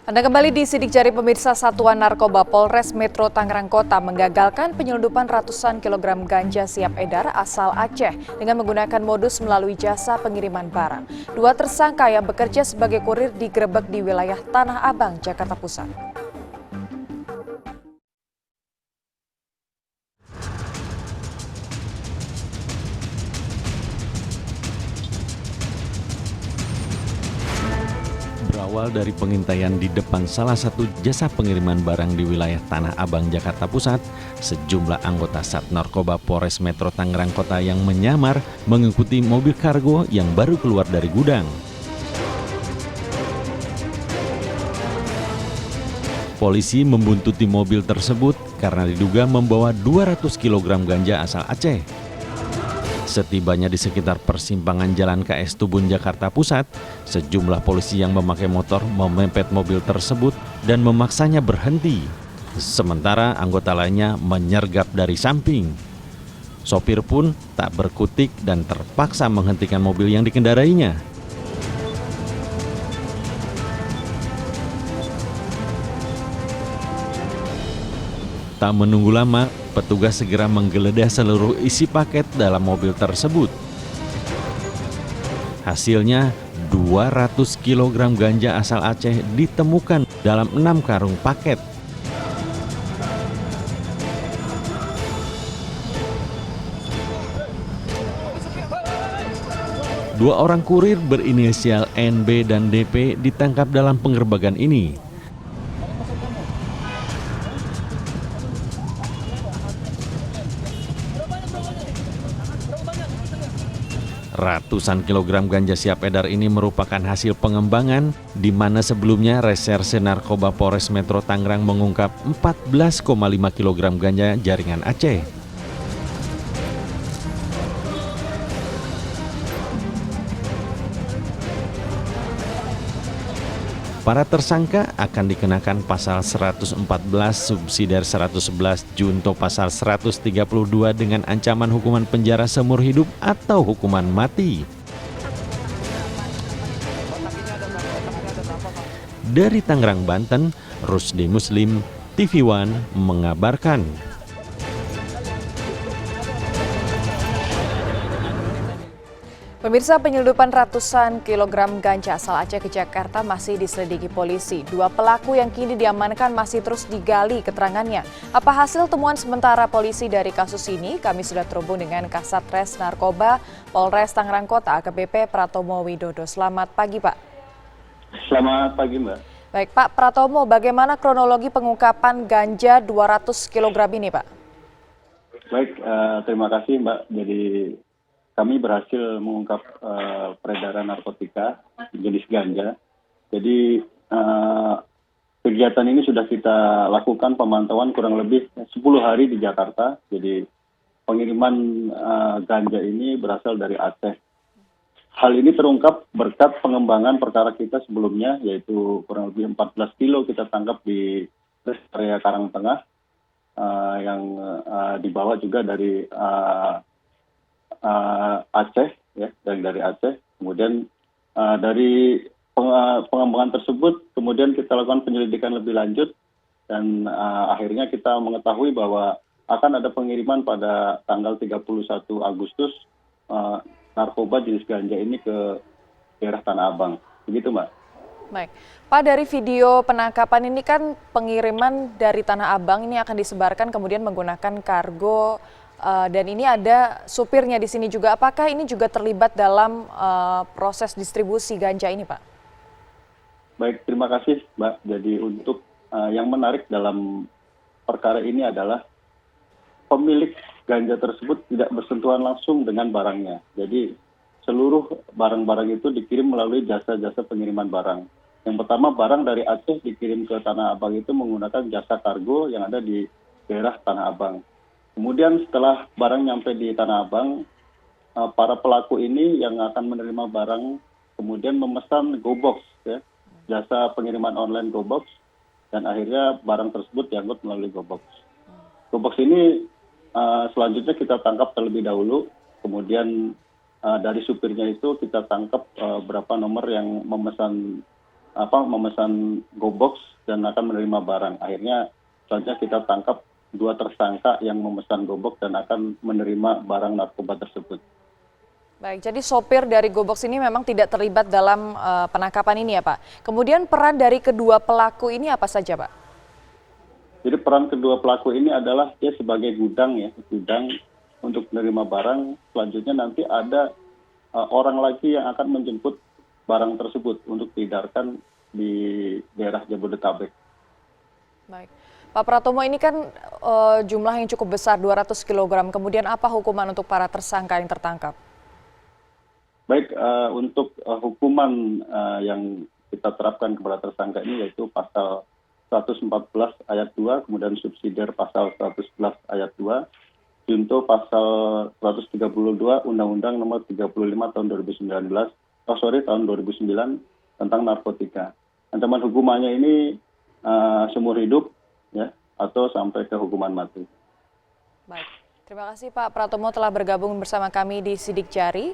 Anda kembali di Sidik Jari Pemirsa. Satuan Narkoba Polres Metro Tangerang Kota menggagalkan penyelundupan ratusan kilogram ganja siap edar asal Aceh dengan menggunakan modus melalui jasa pengiriman barang. Dua tersangka yang bekerja sebagai kurir digerebek di wilayah Tanah Abang, Jakarta Pusat. Berawal dari pengintaian di depan salah satu jasa pengiriman barang di wilayah Tanah Abang, Jakarta Pusat, sejumlah anggota Sat Narkoba Polres Metro Tangerang Kota yang menyamar mengikuti mobil kargo yang baru keluar dari gudang. Polisi membuntuti mobil tersebut karena diduga membawa 200 kg ganja asal Aceh. Setibanya di sekitar persimpangan Jalan KS Tubun, Jakarta Pusat, sejumlah polisi yang memakai motor memepet mobil tersebut dan memaksanya berhenti. Sementara anggota lainnya menyergap dari samping. Sopir pun tak berkutik dan terpaksa menghentikan mobil yang dikendarainya. Tak menunggu lama, petugas segera menggeledah seluruh isi paket dalam mobil tersebut. Hasilnya, 200 kg ganja asal Aceh ditemukan dalam 6 karung paket. Dua orang kurir berinisial NB dan DP ditangkap dalam penggerbekan ini. Ratusan kilogram ganja siap edar ini merupakan hasil pengembangan di mana sebelumnya Reserse Narkoba Polres Metro Tangerang mengungkap 14,5 kg ganja jaringan Aceh. Para tersangka akan dikenakan pasal 114 subsidiar 111 junto pasal 132 dengan ancaman hukuman penjara seumur hidup atau hukuman mati. Dari Tangerang, Banten, Rusdi Muslim, TV One mengabarkan. Pemirsa, penyelundupan ratusan kilogram ganja asal Aceh ke Jakarta masih diselidiki polisi. Dua pelaku yang kini diamankan masih terus digali keterangannya. Apa hasil temuan sementara polisi dari kasus ini? Kami sudah terhubung dengan Kasat-Res Narkoba Polres Tangerang Kota, AKBP Pratomo Widodo. Selamat pagi, Pak. Selamat pagi, Mbak. Baik, Pak Pratomo, bagaimana kronologi pengungkapan ganja 200 kg ini, Pak? Baik, terima kasih, Mbak. Jadi kami berhasil mengungkap peredaran narkotika jenis ganja. Jadi kegiatan ini sudah kita lakukan pemantauan kurang lebih 10 hari di Jakarta. Jadi pengiriman ganja ini berasal dari Aceh. Hal ini terungkap berkat pengembangan perkara kita sebelumnya, yaitu kurang lebih 14 kilo kita tangkap di area Karangtengah yang dibawa juga dari Aceh, ya, dari Aceh. Kemudian dari pengembangan tersebut, kemudian kita lakukan penyelidikan lebih lanjut dan akhirnya kita mengetahui bahwa akan ada pengiriman pada tanggal 31 Agustus narkoba jenis ganja ini ke daerah Tanah Abang. Begitu, Mbak. Baik, Pak, dari video penangkapan ini kan pengiriman dari Tanah Abang ini akan disebarkan kemudian menggunakan kargo. Dan ini ada supirnya di sini juga. Apakah ini juga terlibat dalam proses distribusi ganja ini, Pak? Baik, terima kasih, Mbak. Jadi untuk yang menarik dalam perkara ini adalah pemilik ganja tersebut tidak bersentuhan langsung dengan barangnya. Jadi seluruh barang-barang itu dikirim melalui jasa-jasa pengiriman barang. Yang pertama, barang dari Aceh dikirim ke Tanah Abang itu menggunakan jasa kargo yang ada di daerah Tanah Abang. Kemudian setelah barang nyampe di Tanah Abang, para pelaku ini yang akan menerima barang kemudian memesan GoBox, ya, jasa pengiriman online GoBox, dan akhirnya barang tersebut diangkut melalui GoBox. GoBox ini selanjutnya kita tangkap terlebih dahulu, kemudian dari supirnya itu kita tangkap berapa nomor yang memesan memesan GoBox dan akan menerima barang. Akhirnya selanjutnya kita tangkap 2 tersangka yang memesan GoBox dan akan menerima barang narkoba tersebut. Baik, jadi sopir dari GoBox ini memang tidak terlibat dalam penangkapan ini ya Pak. Kemudian peran dari kedua pelaku ini apa saja Pak? Jadi peran kedua pelaku ini adalah dia sebagai gudang untuk menerima barang. Selanjutnya nanti ada orang lagi yang akan menjemput barang tersebut untuk diedarkan di daerah Jabodetabek. Baik. Pak Pratomo, ini kan jumlah yang cukup besar, 200 kg. Kemudian apa hukuman untuk para tersangka yang tertangkap? Baik, untuk hukuman yang kita terapkan kepada tersangka ini yaitu pasal 114 ayat 2, kemudian subsidiar pasal 111 ayat 2, junto pasal 132 Undang-Undang Nomor 35 tahun 2009 tentang narkotika. Ancaman hukumannya ini seumur hidup ya, atau sampai ke hukuman mati. Baik. Terima kasih Pak Pratomo telah bergabung bersama kami di Sidik Jari.